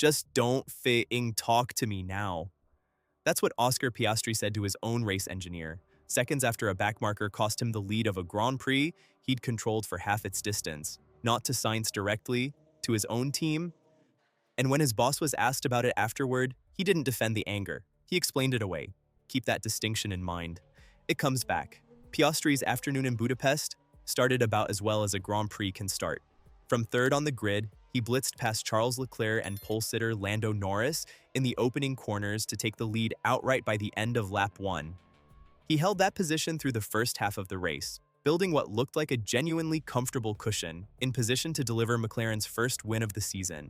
Just don't talk to me now. That's what Oscar Piastri said to his own race engineer, seconds after a backmarker cost him the lead of a Grand Prix he'd controlled for half its distance, not to Sainz directly, to his own team. And when his boss was asked about it afterward, he didn't defend the anger. He explained it away. Keep that distinction in mind. It comes back. Piastri's afternoon in Budapest started about as well as a Grand Prix can start. From third on the grid, he blitzed past Charles Leclerc and pole sitter Lando Norris in the opening corners to take the lead outright by the end of lap 1. He held that position through the first half of the race, building what looked like a genuinely comfortable cushion, in position to deliver McLaren's first win of the season.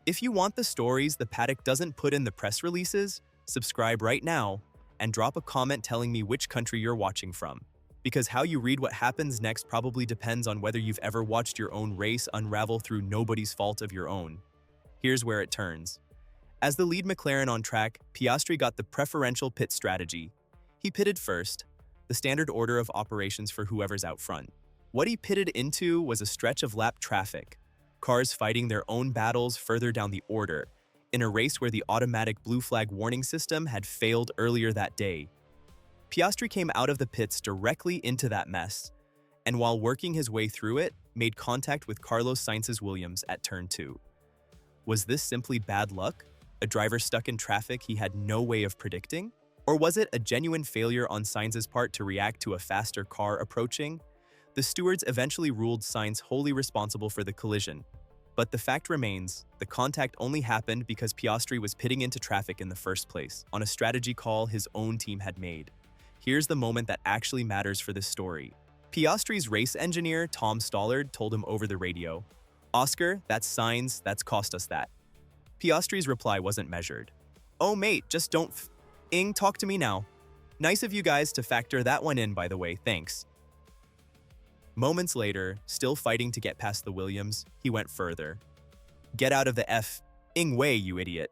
If you want the stories the paddock doesn't put in the press releases, subscribe right now and drop a comment telling me which country you're watching from. Because how you read what happens next probably depends on whether you've ever watched your own race unravel through nobody's fault of your own. Here's where it turns. As the lead McLaren on track, Piastri got the preferential pit strategy. He pitted first, the standard order of operations for whoever's out front. What he pitted into was a stretch of lap traffic, cars fighting their own battles further down the order, in a race where the automatic blue flag warning system had failed earlier that day. Piastri came out of the pits directly into that mess, and while working his way through it, made contact with Carlos Sainz's Williams at turn 2. Was this simply bad luck? A driver stuck in traffic he had no way of predicting? Or was it a genuine failure on Sainz's part to react to a faster car approaching? The stewards eventually ruled Sainz wholly responsible for the collision. But the fact remains, the contact only happened because Piastri was pitting into traffic in the first place, on a strategy call his own team had made. Here's the moment that actually matters for this story. Piastri's race engineer, Tom Stollard, told him over the radio, "Oscar, that's Sainz, that's cost us that." Piastri's reply wasn't measured. "Oh mate, just don't talk to me now. Nice of you guys to factor that one in, by the way, thanks." Moments later, still fighting to get past the Williams, he went further. "Get out of the way, you idiot."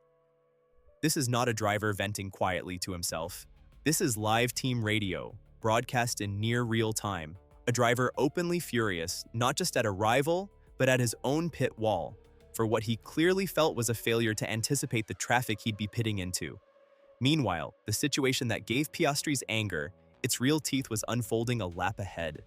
This is not a driver venting quietly to himself. This is live team radio, broadcast in near real time. A driver openly furious, not just at a rival, but at his own pit wall, for what he clearly felt was a failure to anticipate the traffic he'd be pitting into. Meanwhile, the situation that gave Piastri's anger, its real teeth, was unfolding a lap ahead.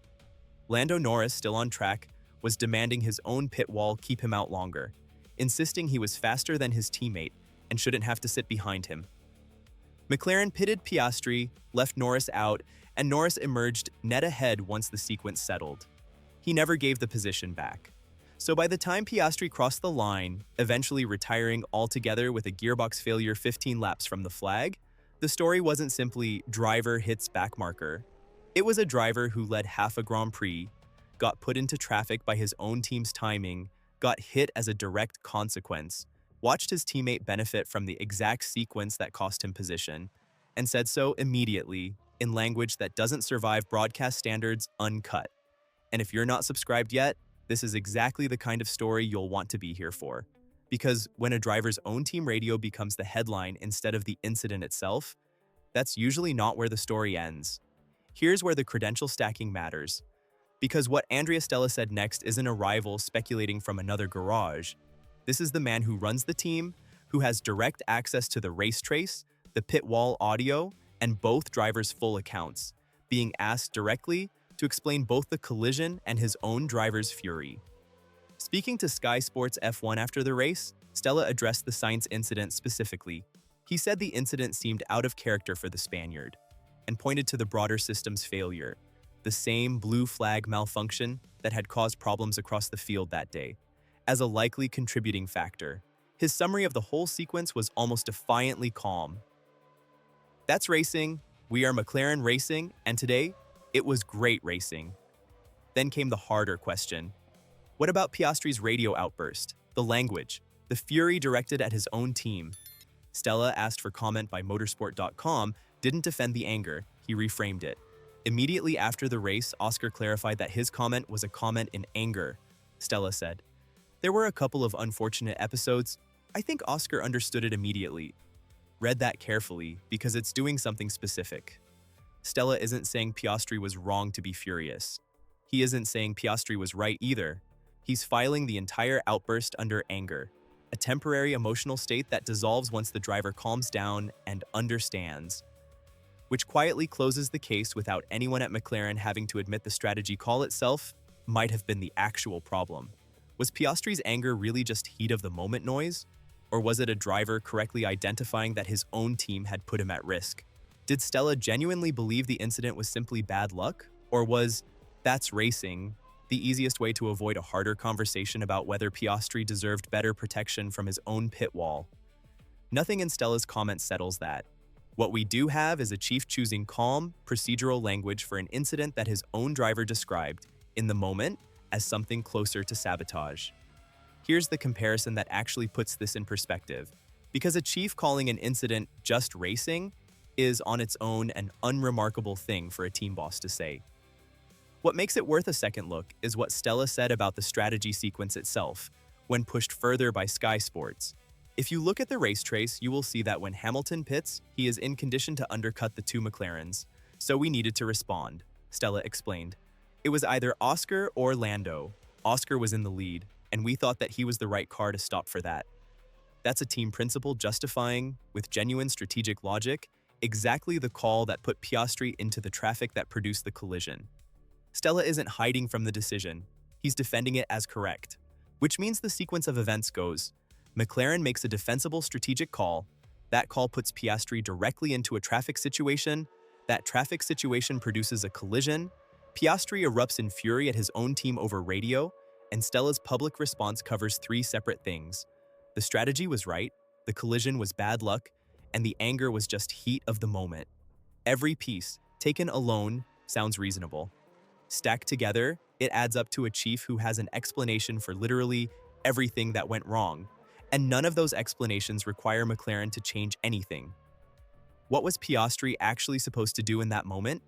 Lando Norris, still on track, was demanding his own pit wall keep him out longer, insisting he was faster than his teammate and shouldn't have to sit behind him. McLaren pitted Piastri, left Norris out, and Norris emerged net ahead once the sequence settled. He never gave the position back. So by the time Piastri crossed the line, eventually retiring altogether with a gearbox failure 15 laps from the flag, the story wasn't simply driver hits backmarker. It was a driver who led half a Grand Prix, got put into traffic by his own team's timing, got hit as a direct consequence, watched his teammate benefit from the exact sequence that cost him position, and said so immediately in language that doesn't survive broadcast standards uncut. And if you're not subscribed yet, this is exactly the kind of story you'll want to be here for. Because when a driver's own team radio becomes the headline instead of the incident itself, that's usually not where the story ends. Here's where the credential stacking matters. Because what Andrea Stella said next isn't a rival speculating from another garage. This is the man who runs the team, who has direct access to the race trace, the pit wall audio, and both drivers' full accounts, being asked directly to explain both the collision and his own driver's fury. Speaking to Sky Sports F1 after the race, Stella addressed the Sainz incident specifically. He said the incident seemed out of character for the Spaniard, and pointed to the broader system's failure, the same blue flag malfunction that had caused problems across the field that day, as a likely contributing factor. His summary of the whole sequence was almost defiantly calm. "That's racing, we are McLaren Racing, and today, it was great racing." Then came the harder question. What about Piastri's radio outburst, the language, the fury directed at his own team? Stella, asked for comment by motorsport.com, didn't defend the anger, he reframed it. Immediately after the race, Oscar clarified that his comment was a comment in anger. Stella said, "There were a couple of unfortunate episodes. I think Oscar understood it immediately. Read that carefully because it's doing something specific." Stella isn't saying Piastri was wrong to be furious. He isn't saying Piastri was right either. He's filing the entire outburst under anger. a temporary emotional state that dissolves once the driver calms down and understands, which quietly closes the case without anyone at McLaren having to admit the strategy call itself might have been the actual problem. Was Piastri's anger really just heat of the moment noise? Or was it a driver correctly identifying that his own team had put him at risk? Did Stella genuinely believe the incident was simply bad luck? Or was "that's racing" the easiest way to avoid a harder conversation about whether Piastri deserved better protection from his own pit wall? Nothing in Stella's comments settles that. What we do have is a chief choosing calm, procedural language for an incident that his own driver described, in the moment, as something closer to sabotage. Here's the comparison that actually puts this in perspective. Because a chief calling an incident just racing is on its own an unremarkable thing for a team boss to say. What makes it worth a second look is what Stella said about the strategy sequence itself, when pushed further by Sky Sports. If you look at the race trace, you will see that when Hamilton pits, he is in condition to undercut the two McLarens, so we needed to respond, Stella explained. It was either Oscar or Lando. Oscar was in the lead, and we thought that he was the right car to stop for that. That's a team principle justifying, with genuine strategic logic, exactly the call that put Piastri into the traffic that produced the collision. Stella isn't hiding from the decision, he's defending it as correct. Which means the sequence of events goes: McLaren makes a defensible strategic call, that call puts Piastri directly into a traffic situation, that traffic situation produces a collision, Piastri erupts in fury at his own team over radio, and Stella's public response covers three separate things. The strategy was right, the collision was bad luck, and the anger was just heat of the moment. Every piece, taken alone, sounds reasonable. Stacked together, it adds up to a chief who has an explanation for literally everything that went wrong, and none of those explanations require McLaren to change anything. What was Piastri actually supposed to do in that moment?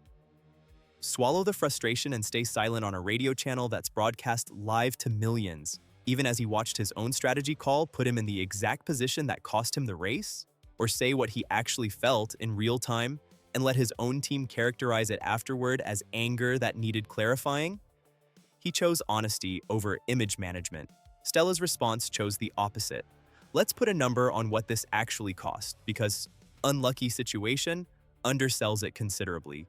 Swallow the frustration and stay silent on a radio channel that's broadcast live to millions, even as he watched his own strategy call put him in the exact position that cost him the race? Or say what he actually felt in real time and let his own team characterize it afterward as anger that needed clarifying? He chose honesty over image management. Stella's response chose the opposite. Let's put a number on what this actually cost, because unlucky situation undersells it considerably.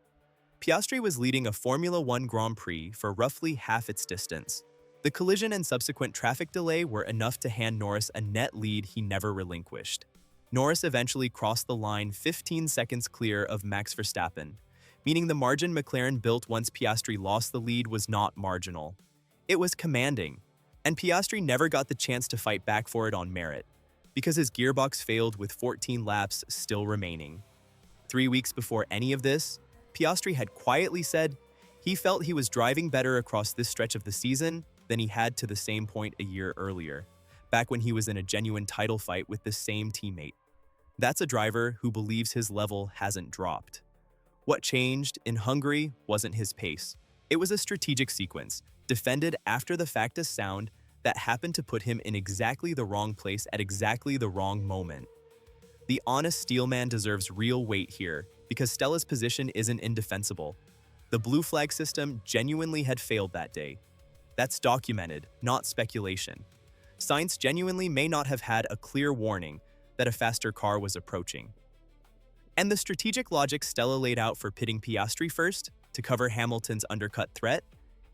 Piastri was leading a Formula One Grand Prix for roughly half its distance. The collision and subsequent traffic delay were enough to hand Norris a net lead he never relinquished. Norris eventually crossed the line 15 seconds clear of Max Verstappen, meaning the margin McLaren built once Piastri lost the lead was not marginal. It was commanding, and Piastri never got the chance to fight back for it on merit, because his gearbox failed with 14 laps still remaining. 3 weeks before any of this, Piastri had quietly said he felt he was driving better across this stretch of the season than he had to the same point a year earlier, back when he was in a genuine title fight with the same teammate. That's a driver who believes his level hasn't dropped. What changed in Hungary wasn't his pace. It was a strategic sequence, defended after the fact as sound, that happened to put him in exactly the wrong place at exactly the wrong moment. The honest steelman deserves real weight here, because Stella's position isn't indefensible. The blue flag system genuinely had failed that day. That's documented, not speculation. Sainz genuinely may not have had a clear warning that a faster car was approaching. And the strategic logic Stella laid out for pitting Piastri first, to cover Hamilton's undercut threat,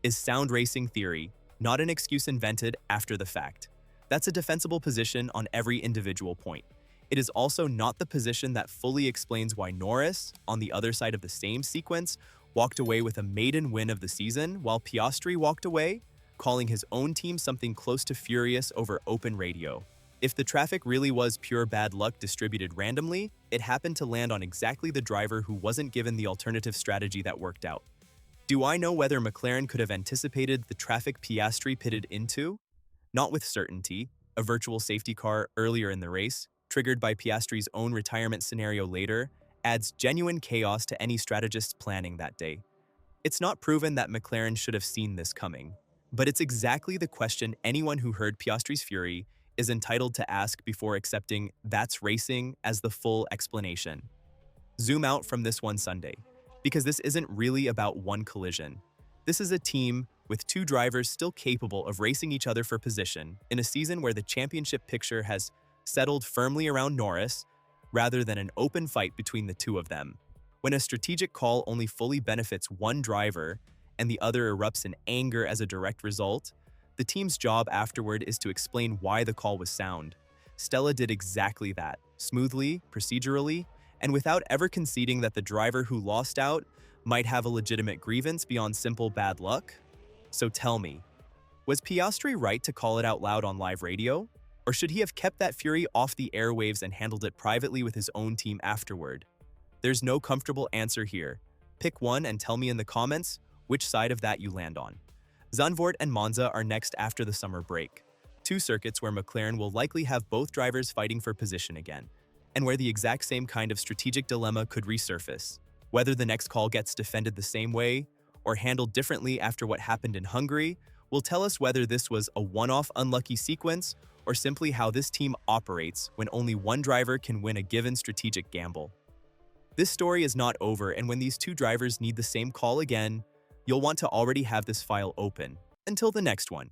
is sound racing theory, not an excuse invented after the fact. That's a defensible position on every individual point. It is also not the position that fully explains why Norris, on the other side of the same sequence, walked away with a maiden win of the season, while Piastri walked away, calling his own team something close to furious over open radio. If the traffic really was pure bad luck distributed randomly, it happened to land on exactly the driver who wasn't given the alternative strategy that worked out. Do I know whether McLaren could have anticipated the traffic Piastri pitted into? Not with certainty. A virtual safety car earlier in the race, triggered by Piastri's own retirement scenario later, adds genuine chaos to any strategist's planning that day. It's not proven that McLaren should have seen this coming, but it's exactly the question anyone who heard Piastri's fury is entitled to ask before accepting "that's racing" as the full explanation. Zoom out from this one Sunday, because this isn't really about one collision. This is a team with two drivers still capable of racing each other for position in a season where the championship picture has settled firmly around Norris rather than an open fight between the two of them. When a strategic call only fully benefits one driver and the other erupts in anger as a direct result, the team's job afterward is to explain why the call was sound. Stella did exactly that, smoothly, procedurally, and without ever conceding that the driver who lost out might have a legitimate grievance beyond simple bad luck. So tell me, was Piastri right to call it out loud on live radio? Or should he have kept that fury off the airwaves and handled it privately with his own team afterward? There's no comfortable answer here. Pick one and tell me in the comments which side of that you land on. Zandvoort and Monza are next after the summer break, two circuits where McLaren will likely have both drivers fighting for position again, and where the exact same kind of strategic dilemma could resurface. Whether the next call gets defended the same way or handled differently after what happened in Hungary will tell us whether this was a one-off unlucky sequence or simply how this team operates when only one driver can win a given strategic gamble. This story is not over, and when these two drivers need the same call again, you'll want to already have this file open. Until the next one.